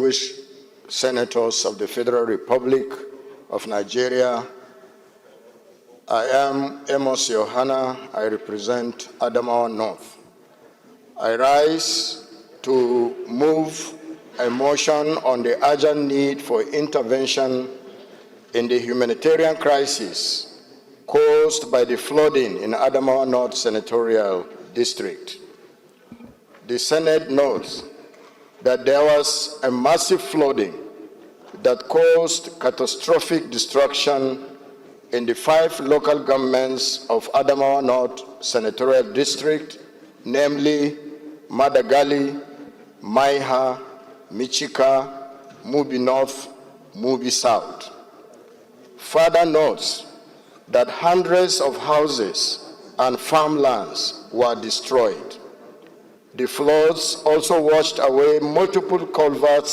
distinguished senators of the Federal Republic of Nigeria, I am Amos Yohanna. I represent Adamawa North. I rise to move a motion on the urgent need for intervention in the humanitarian crisis caused by the flooding in Adamawa North Senatorial District. The Senate notes that there was a massive flooding that caused catastrophic destruction in the 5 local governments of Adamawa North Senatorial District, namely Madagali, Maiha, Michika, Mubi North, Mubi South. Further notes that hundreds of houses and farmlands were destroyed. The floods also washed away multiple culverts